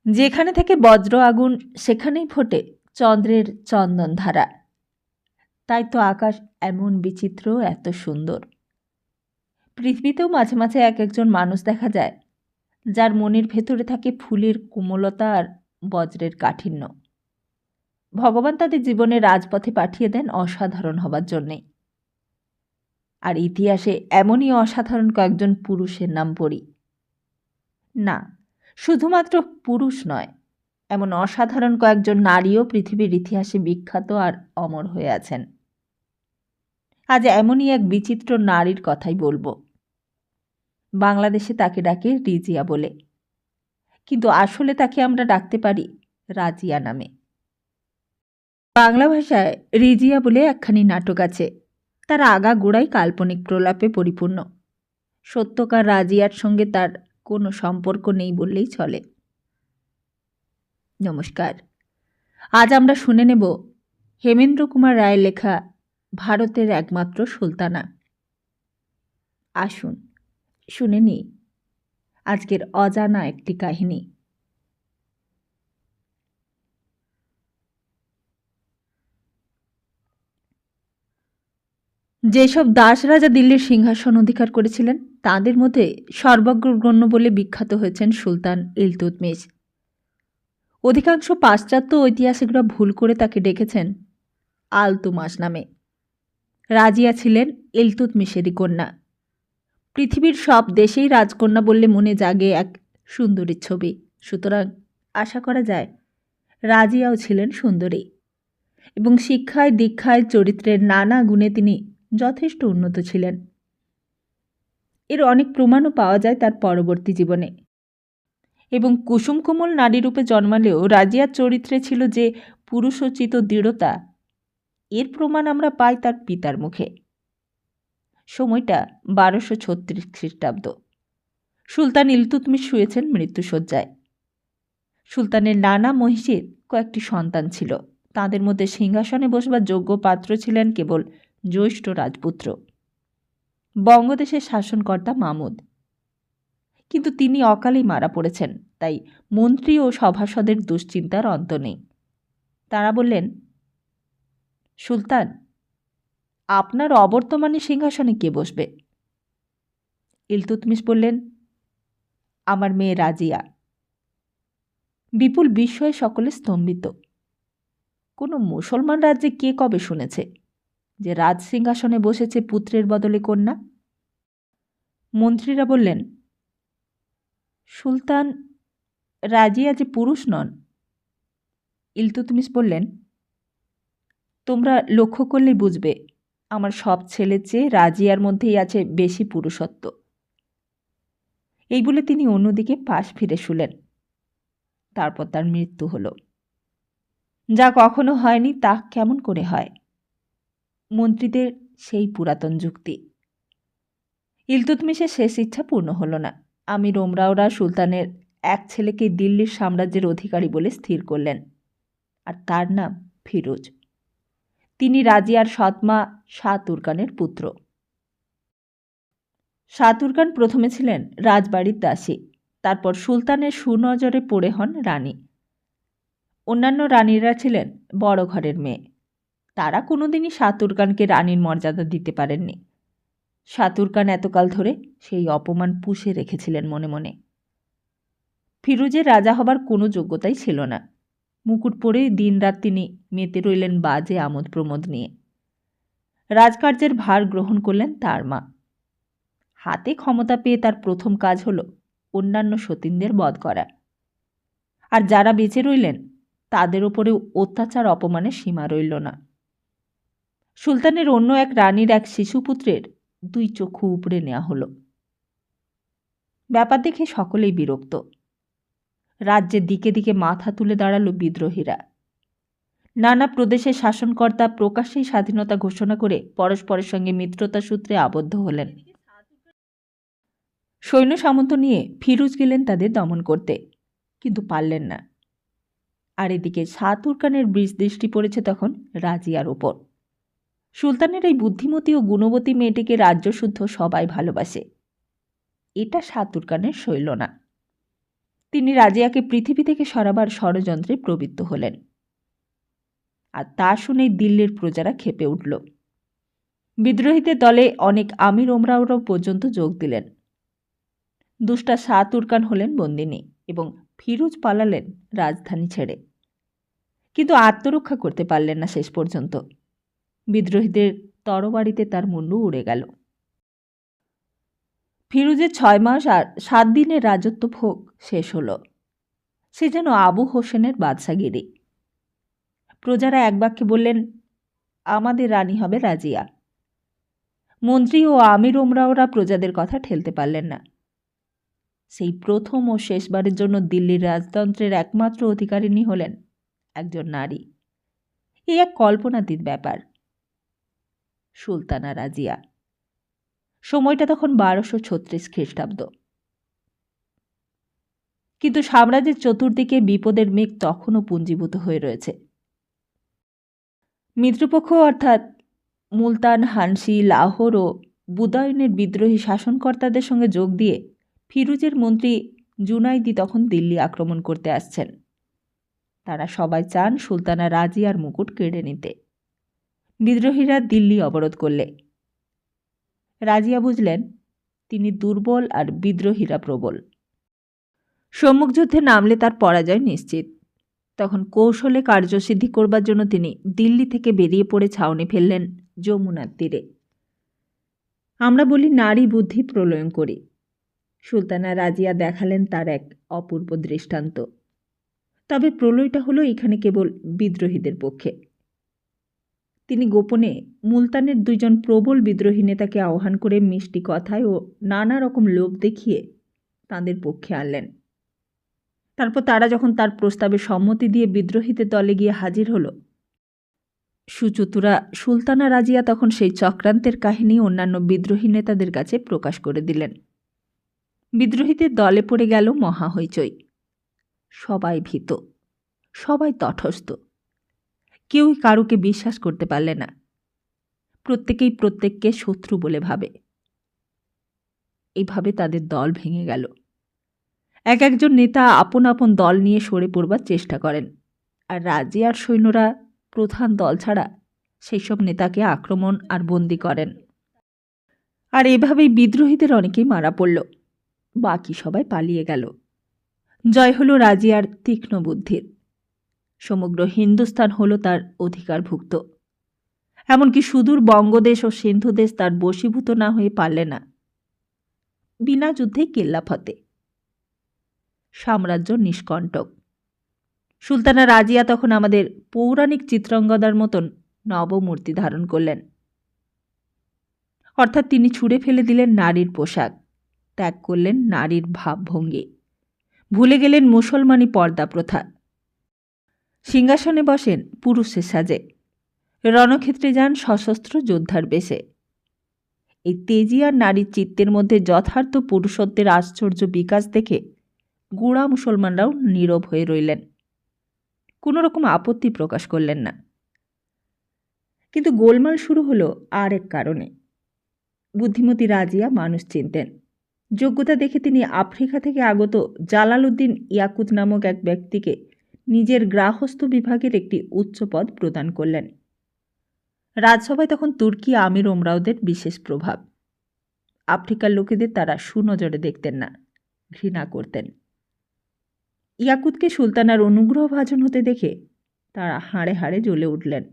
যেখানে থেকে বজ্র আগুন সেখানেই ফোটে চন্দ্রের চন্দনধারা। তাই তো আকাশ এমন বিচিত্র, এত সুন্দর। পৃথিবীতেও মাঝে মাঝে এক একজন মানুষ দেখা যায় যার মনের ভেতরে থাকে ফুলের কোমলতা আর বজ্রের কাঠিন্য। ভগবান তাদের জীবনে রাজপথে পাঠিয়ে দেন অসাধারণ হবার জন্যেই। আর ইতিহাসে এমনই অসাধারণ কয়েকজন পুরুষের নাম পড়ি। না, শুধুমাত্র পুরুষ নয়, এমন অসাধারণ কয়েকজন নারীও পৃথিবীর ইতিহাসে বিখ্যাত আর অমর হয়ে আছেন। আজ এমনই এক বিচিত্র নারীর কথাই বলবো। বাংলাদেশে তাকে ডাকে রিজিয়া বলে, কিন্তু আসলে তাকে আমরা ডাকতে পারি রাজিয়া নামে। বাংলা ভাষায় রিজিয়া বলে একখানি নাটক আছে। তার আগাগোড়াই কাল্পনিক প্রলাপে পরিপূর্ণ। সত্যকার রাজিয়ার সঙ্গে তার কোনো সম্পর্ক নেই বললেই চলে। নমস্কার, আজ আমরা শুনে নেব হেমেন্দ্র কুমার রায়ের লেখা ভারতের একমাত্র সুলতানা। আসুন শুনে নিই আজকের অজানা একটি কাহিনী। যেসব দাস রাজা দিল্লির সিংহাসন অধিকার করেছিলেন তাদের মধ্যে সর্বগ্রগণ্য বলে বিখ্যাত হয়েছেন সুলতান ইলতুৎমিশ। অধিকাংশ পাশ্চাত্য ঐতিহাসিকরা ভুল করে তাকে ডেকেছেন আলতুমাস নামে। রাজিয়া ছিলেন ইলতুৎমিশেরই কন্যা। পৃথিবীর সব দেশেই রাজকন্যা বললে মনে জাগে এক সুন্দরীর ছবি, সুতরাং আশা করা যায় রাজিয়াও ছিলেন সুন্দরী এবং শিক্ষায় দীক্ষায় চরিত্রের নানা গুণে তিনি যথেষ্ট উন্নত ছিলেন। এর অনেক প্রমাণও পাওয়া যায় তার পরবর্তী জীবনে। এবং কুসুম কোমল নারীরূপে জন্মালেও রাজিয়ার চরিত্রে ছিল যে পুরুষোচিত দৃঢ়তা, এর প্রমাণ আমরা পাই তার পিতার মুখে। সময়টা 1236 খ্রিস্টাব্দ। সুলতান ইলতুৎমিশ শুয়েছেন মৃত্যুশয্যায়। সুলতানের নানা মহিষীর কয়েকটি সন্তান ছিল। তাদের মধ্যে সিংহাসনে বসবার যোগ্য পাত্র ছিলেন কেবল জ্যৈষ্ঠ রাজপুত্র, বঙ্গদেশের শাসনকর্তা মামুদ। কিন্তু তিনি অকালেই মারা পড়েছেন, তাই মন্ত্রী ও সভাসদের দুশ্চিন্তার অন্ত নেই। তারা বললেন, সুলতান, আপনার অবর্তমানে সিংহাসনে কে বসবে? ইলতুৎমিশ বললেন, আমার মেয়ে রাজিয়া। বিপুল বিস্ময়ে সকলে স্তম্ভিত। কোনো মুসলমান রাজ্যে কে কবে শুনেছে যে রাজ সিংহাসনে বসেছে পুত্রের বদলে কন্যা? মন্ত্রীরা বললেন, সুলতান, রাজিয়া যে পুরুষ নন। ইলতুৎমিশ বললেন, তোমরা লক্ষ্য করলেই বুঝবে আমার সব ছেলের চেয়ে রাজিয়ার মধ্যেই আছে বেশি পুরুষত্ব। এই বলে তিনি অন্যদিকে পাশ ফিরে শুলেন। তারপর তার মৃত্যু হল। যা কখনো হয়নি তা কেমন করে হয়? মন্ত্রীদের সেই পুরাতন যুক্তি। ইলতুৎমিশের শেষ ইচ্ছা পূর্ণ হল না। আমির ওমরাওরা সুলতানের এক ছেলেকে দিল্লির সাম্রাজ্যের অধিকারী বলে স্থির করলেন, আর তার নাম ফিরোজ। তিনি রাজিয়ার সৎমা শাহ তুর্কানের পুত্র। শাহ তুর্কান প্রথমে ছিলেন রাজবাড়ির দাসী, তারপর সুলতানের সুনজরে পড়ে হন রানী। অন্যান্য রানীরা ছিলেন বড় ঘরের মেয়ে। তারা কোনোদিনই শাহ তুর্কানকে রানীর মর্যাদা দিতে পারেননি। শাহ তুর্কান এতকাল ধরে সেই অপমান পুষে রেখেছিলেন মনে মনে। ফিরোজের রাজা হবার কোনো যোগ্যতাই ছিল না। মুকুট পরে দিনরাত তিনি মেতে রইলেন বাজে আমোদ প্রমোদ নিয়ে। রাজকার্যের ভার গ্রহণ করলেন তার মা। হাতে ক্ষমতা পেয়ে তার প্রথম কাজ হল অন্যান্য সতীনদের বধ করা, আর যারা বেঁচে রইলেন তাদের ওপরেও অত্যাচার অপমানের সীমা রইল না। সুলতানের অন্য এক রানীর এক শিশুপুত্রের 2 চক্ষু উপড়ে নেওয়া হলো। ব্যাপার দেখে সকলেই বিরক্ত। রাজ্যের দিকে দিকে মাথা তুলে দাঁড়ালো বিদ্রোহীরা। নানা প্রদেশের শাসনকর্তা প্রকাশ্যেই স্বাধীনতা ঘোষণা করে পরস্পরের সঙ্গে মিত্রতা সূত্রে আবদ্ধ হলেন। সৈন্য সামন্ত নিয়ে ফিরোজ গেলেন তাদের দমন করতে, কিন্তু পারলেন না। আর এদিকে শাহ তুর্কানের বীজ দৃষ্টি পড়েছে তখন রাজিয়ার ওপর। সুলতানের এই বুদ্ধিমতী ও গুণবতী মেয়েটিকে রাজ্যশুদ্ধ সবাই ভালোবাসে। এটা শাহ তুর্কানের শৈল না। তিনি রাজিয়াকে পৃথিবী থেকে সরাবার ষড়যন্ত্রে প্রবৃত্ত হলেন। আর তা শুনেই দিল্লির প্রজারা ক্ষেপে উঠল। বিদ্রোহীদের দলে অনেক আমির ওমরাওরাও পর্যন্ত যোগ দিলেন। দুষ্টা শাহ তুর্কান হলেন বন্দিনী এবং ফিরোজ পালালেন রাজধানী ছেড়ে, কিন্তু আত্মরক্ষা করতে পারলেন না শেষ পর্যন্ত। বিদ্রোহীদের তরবারিতে তার মুন্ডু উড়ে গেল। ফিরোজের 6 মাস আর 7 দিনের রাজত্ব ভোগ শেষ হল। সে যেন আবু হোসেনের বাদশাগিরি। প্রজারা এক বাক্যে বললেন, আমাদের রানী হবে রাজিয়া। মন্ত্রী ও আমির ওমরাওরা প্রজাদের কথা ঠেলতে পারলেন না। সেই প্রথম ও শেষবারের জন্য দিল্লির রাজতন্ত্রের একমাত্র অধিকারিণী হলেন একজন নারী। এই এক কল্পনাতীত ব্যাপার, সুলতানা রাজিয়া। সময়টা তখন 1236 খ্রিস্টাব্দ। কিন্তু সাম্রাজ্যের চতুর্দিকে বিপদের মেঘ তখনও পুঞ্জীভূত হয়ে রয়েছে। মিত্রপক্ষ অর্থাৎ মুলতান, হানসি, লাহোর ও বুদায়নের বিদ্রোহী শাসনকর্তাদের সঙ্গে যোগ দিয়ে ফিরোজের মন্ত্রী জুনাইদি তখন দিল্লি আক্রমণ করতে আসছেন। তারা সবাই চান সুলতানা রাজিয়ার মুকুট কেড়ে নিতে। বিদ্রোহীরা দিল্লি অবরোধ করলে রাজিয়া বুঝলেন তিনি দুর্বল আর বিদ্রোহীরা প্রবল। সম্মুখযুদ্ধে নামলে তার পরাজয় নিশ্চিত। তখন কৌশলে কার্যসিদ্ধি করবার জন্য তিনি দিল্লি থেকে বেরিয়ে পড়ে ছাউনি ফেললেন যমুনার তীরে। আমরা বলি নারী বুদ্ধি প্রলয়ন করি। সুলতানা রাজিয়া দেখালেন তার এক অপূর্ব দৃষ্টান্ত। তবে প্রলয়টা হলো এখানে কেবল বিদ্রোহীদের পক্ষে। তিনি গোপনে মুলতানের 2 জন প্রবল বিদ্রোহী নেতাকে আহ্বান করে মিষ্টি কথায় ও নানা রকম লোভ দেখিয়ে তাঁদের পক্ষে আনলেন। তারপর তারা যখন তার প্রস্তাবে সম্মতি দিয়ে বিদ্রোহীদের দলে গিয়ে হাজির হল, সুচতুরা সুলতানা রাজিয়া তখন সেই চক্রান্তের কাহিনী অন্যান্য বিদ্রোহী নেতাদের কাছে প্রকাশ করে দিলেন। বিদ্রোহীদের দলে পড়ে গেল মহা হইচই। সবাই ভীত, সবাই তটস্থ, কেউই কারুকে বিশ্বাস করতে পারলে না। প্রত্যেকেই প্রত্যেককে শত্রু বলে ভাবে। এইভাবে তাদের দল ভেঙে গেল। এক একজন নেতা আপন আপন দল নিয়ে সরে পড়বার চেষ্টা করেন, আর রাজিয়ার সৈন্যরা প্রধান দল ছাড়া সেই সব নেতাকে আক্রমণ আর বন্দী করেন। আর এভাবেই বিদ্রোহীদের অনেকেই মারা পড়ল, বাকি সবাই পালিয়ে গেল। জয় হল রাজিয়ার তীক্ষ্ণ বুদ্ধির। সমগ্র হিন্দুস্তান হল তার অধিকারভুক্ত। এমনকি সুদূর বঙ্গদেশ ও সিন্ধুদেশ তার বশীভূত না হয়ে পারলে না। বিনা যুদ্ধে কেল্লা ফতে। সাম্রাজ্য নিষ্কণ্টক। সুলতানা রাজিয়া তখন আমাদের পৌরাণিক চিত্রাঙ্গদার মতন নবমূর্তি ধারণ করলেন। অর্থাৎ তিনি ছুঁড়ে ফেলে দিলেন নারীর পোশাক, ত্যাগ করলেন নারীর ভাবভঙ্গি, ভুলে গেলেন মুসলমানি পর্দা প্রথা। সিংহাসনে বসেন পুরুষের সাজে, রণক্ষেত্রে যান সশস্ত্র যোদ্ধার বেশে। এই তেজি আর নারীর চিত্তের মধ্যে যথার্থ পুরুষত্বের আশ্চর্য বিকাশ দেখে গোঁড়া মুসলমানরাও নীরব হয়ে রইলেন, কোনো রকম আপত্তি প্রকাশ করলেন না। কিন্তু গোলমাল শুরু হলো আর এক কারণে। বুদ্ধিমতী রাজিয়া মানুষ চিনতেন। যোগ্যতা দেখে তিনি আফ্রিকা থেকে আগত জালালউদ্দিন ইয়াকুত নামক এক ব্যক্তিকে নিজের গ্রাহস্থ বিভাগের একটি উচ্চ পদ প্রদান করলেন। রাজসভায় তখন তুর্কি আমির ওমরাওদের বিশেষ প্রভাব। আফ্রিকার লোকেদের তারা সুনজরে দেখতেন না, ঘৃণা করতেন। ইয়াকুতকে সুলতানার অনুগ্রহভাজন হতে দেখে তারা হাড়ে হাড়ে জ্বলে উঠলেন।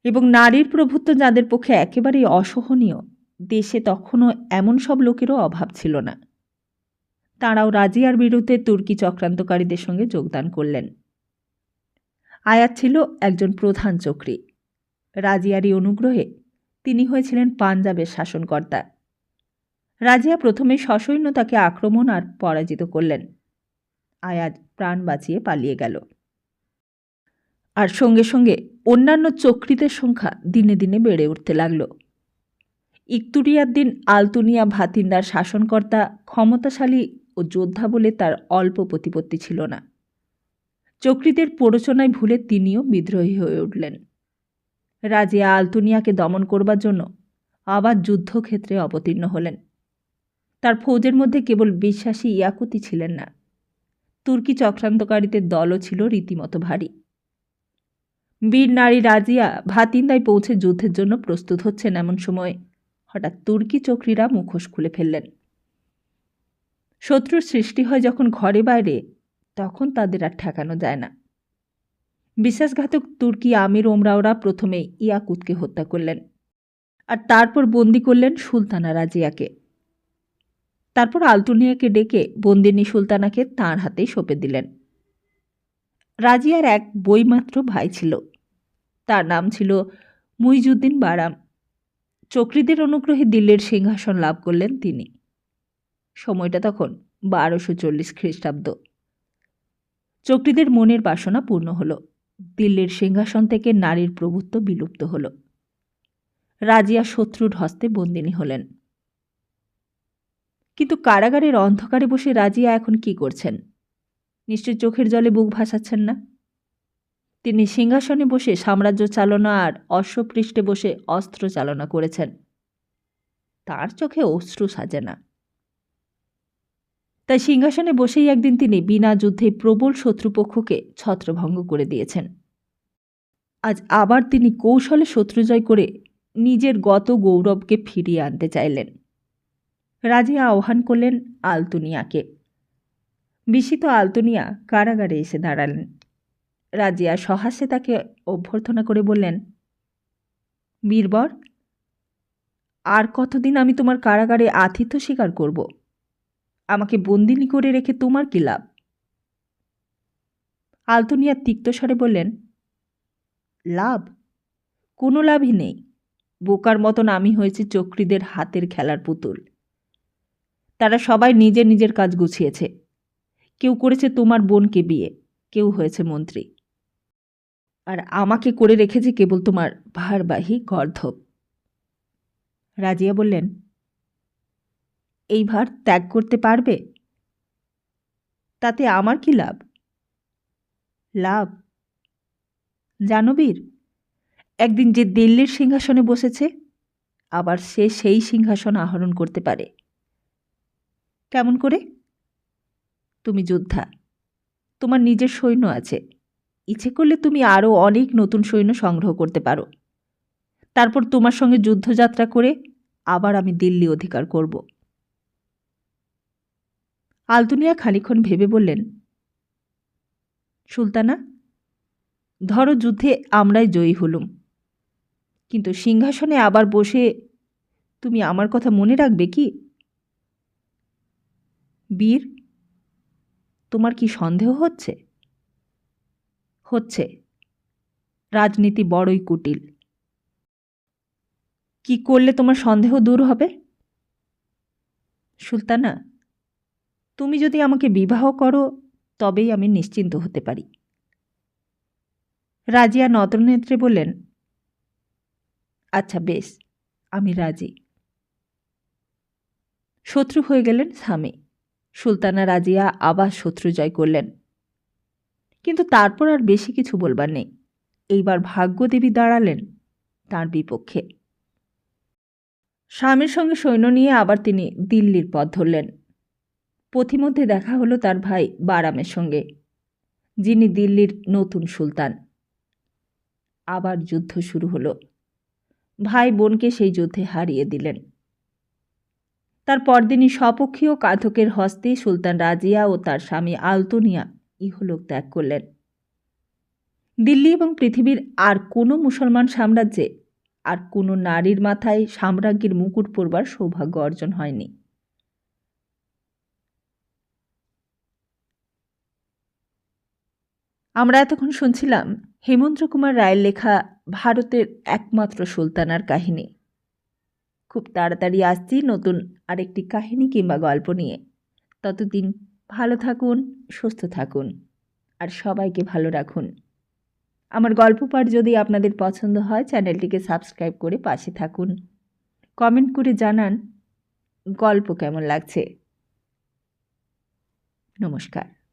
এবং নারীর প্রভুত্ব যাদের পক্ষে একেবারেই অসহনীয়, দেশে তখনও এমন সব লোকেরও অভাব ছিল না। তাঁরাও রাজিয়ার বিরুদ্ধে তুর্কি চক্রান্তকারীদের সঙ্গে যোগদান করলেন। আয়াত ছিল একজন প্রধান চক্রী। রাজিয়ারই অনুগ্রহে তিনি হয়েছিলেন পাঞ্জাবের শাসনকর্তা। রাজিয়া প্রথমে সসৈন্য তাকে আক্রমণ আর পরাজিত করলেন। আয়াজ প্রাণ বাঁচিয়ে পালিয়ে গেল। আর সঙ্গে সঙ্গে অন্যান্য চক্রীদের সংখ্যা দিনে দিনে বেড়ে উঠতে লাগল। ইকতুরিয়াদ্দিন আলতুনিয়া ভাতিন্দার শাসনকর্তা ক্ষমতাশালী ও যোদ্ধা বলে তার অল্প প্রতিপত্তি ছিল না। চক্রীদের প্ররোচনায় ভুলে তিনিও বিদ্রোহী হয়ে উঠলেন। রাজিয়া আলতুনিয়াকে দমন করবার জন্য আবার যুদ্ধক্ষেত্রে অবতীর্ণ হলেন। তার ফৌজের মধ্যে কেবল বিশ্বাসী ইয়াকুতই ছিলেন না, তুর্কি চক্রান্তকারীদের দলও ছিল রীতিমতো ভারী। বীর নারী রাজিয়া ভাতিন্দায় পৌঁছে যুদ্ধের জন্য প্রস্তুত হচ্ছেন এমন সময় হঠাৎ তুর্কি চক্রীরা মুখোশ খুলে ফেললেন। শত্রুর সৃষ্টি হয় যখন ঘরে বাইরে, তখন তাদের আর ঠেকানো যায় না। বিশ্বাসঘাতক তুর্কি আমির ওমরাওরা প্রথমে ইয়াকুতকে হত্যা করলেন, আর তারপর বন্দি করলেন সুলতানা রাজিয়াকে। তারপর আলতুনিয়াকে ডেকে বন্দিনী সুলতানাকে তাঁর হাতেই সঁপে দিলেন। রাজিয়ার এক বইমাত্র ভাই ছিল, তার নাম ছিল মুইজুদ্দিন বারাম। চক্রীদের অনুগ্রহে দিল্লির সিংহাসন লাভ করলেন তিনি। সময়টা তখন 1240 খ্রিস্টাব্দ। চক্রীদের মনের বাসনা পূর্ণ হল, দিল্লির সিংহাসন থেকে নারীর প্রভুত্ব বিলুপ্ত হল। রাজিয়া শত্রুর হস্তে বন্দিনী হলেন। কিন্তু কারাগারের অন্ধকারে বসে রাজিয়া এখন কি করছেন? নিশ্চয় চোখের জলে বুক ভাসাচ্ছেন না। তিনি সিংহাসনে বসে সাম্রাজ্য চালনা আর অশ্বপৃষ্ঠে বসে অস্ত্র চালনা করেছেন। তার চোখে অশ্রু সাজে না। তাই সিংহাসনে বসেই একদিন তিনি বিনা যুদ্ধে প্রবল শত্রুপক্ষকে ছত্রভঙ্গ করে দিয়েছেন। আজ আবার তিনি কৌশলে শত্রুজয় করে নিজের গত গৌরবকে ফিরিয়ে আনতে চাইলেন। রাজিয়া আহ্বান করলেন আলতুনিয়াকে। বিস্মিত আলতুনিয়া কারাগারে এসে দাঁড়ালেন। রাজিয়া সহাস্যে তাকে অভ্যর্থনা করে বললেন, বীরবর, আর কতদিন আমি তোমার কারাগারে আতিথ্য স্বীকার করব? আমাকে বন্দিনী করে রেখে তোমার কি লাভ? আলতুনিয়া তিক্তস্বরে বললেন, লাভ? কোনো লাভই নেই। বোকার মতন আমি হয়েছি চক্রীদের হাতের খেলার পুতুল। তারা সবাই নিজের নিজের কাজ গুছিয়েছে। কেউ করেছে তোমার বোনকে বিয়ে, কেউ হয়েছে মন্ত্রী, আর আমাকে করে রেখেছে কেবল তোমার ভারবাহী গর্ধব। রাজিয়া বললেন, এই ভার ত্যাগ করতে পারবে? তাতে আমার কি লাভ? লাভ? জানো বীর, একদিন যে দিল্লির সিংহাসনে বসেছে, আবার সে সেই সিংহাসন আহরণ করতে পারে। কেমন করে? তুমি যোদ্ধা, তোমার নিজের সৈন্য আছে। ইচ্ছে করলে তুমি আরও অনেক নতুন সৈন্য সংগ্রহ করতে পারো। তারপর তোমার সঙ্গে যুদ্ধযাত্রা করে আবার আমি দিল্লি অধিকার করব। আলতুনিয়া খানিকক্ষণ ভেবে বললেন, সুলতানা, ধরো যুদ্ধে আমরাই জয়ী হলুম, কিন্তু সিংহাসনে আবার বসে তুমি আমার কথা মনে রাখবে কি? বীর, তোমার কি সন্দেহ হচ্ছে? হচ্ছে। রাজনীতি বড়ই কুটিল। কি করলে তোমার সন্দেহ দূর হবে? সুলতানা, তুমি যদি আমাকে বিবাহ করো, তবেই আমি নিশ্চিন্ত হতে পারি। রাজিয়া নতনেত্রে বললেন, আচ্ছা বেশ, আমি রাজি। শত্রু হয়ে গেলেন স্বামী। সুলতানা রাজিয়া আবার শত্রু জয় করলেন। কিন্তু তারপর আর বেশি কিছু বলবার নেই। এইবার ভাগ্যদেবী দাঁড়ালেন তাঁর বিপক্ষে। স্বামীর সঙ্গে সৈন্য নিয়ে আবার তিনি দিল্লির পথ ধরলেন। পথিমধ্যে দেখা হলো তার ভাই বারামের সঙ্গে, যিনি দিল্লির নতুন সুলতান। আবার যুদ্ধ শুরু হলো। ভাই বোনকে সেই যুদ্ধে হারিয়ে দিলেন। তার পরদিনই স্বপক্ষীয় কাঁধকের হস্তে সুলতান রাজিয়া ও তার স্বামী আলতুনিয়া ইহলোক ত্যাগ করলেন। দিল্লি এবং পৃথিবীর আর কোনো মুসলমান সাম্রাজ্যে আর কোনো নারীর মাথায় সাম্রাজ্ঞীর মুকুট পরবার সৌভাগ্য অর্জন হয়নি। আমরা এতক্ষণ শুনছিলাম হেমন্ত কুমার রায়ের লেখা ভারতের একমাত্র সুলতানার কাহিনী। খুব তাড়াতাড়ি আসছি নতুন আরেকটি কাহিনী কিংবা গল্প নিয়ে। ততদিন ভালো থাকুন, সুস্থ থাকুন, আর সবাইকে ভালো রাখুন। আমার গল্প পাঠ যদি আপনাদের পছন্দ হয়, চ্যানেলটিকে সাবস্ক্রাইব করে পাশে থাকুন। কমেন্ট করে জানান গল্প কেমন লাগছে। নমস্কার।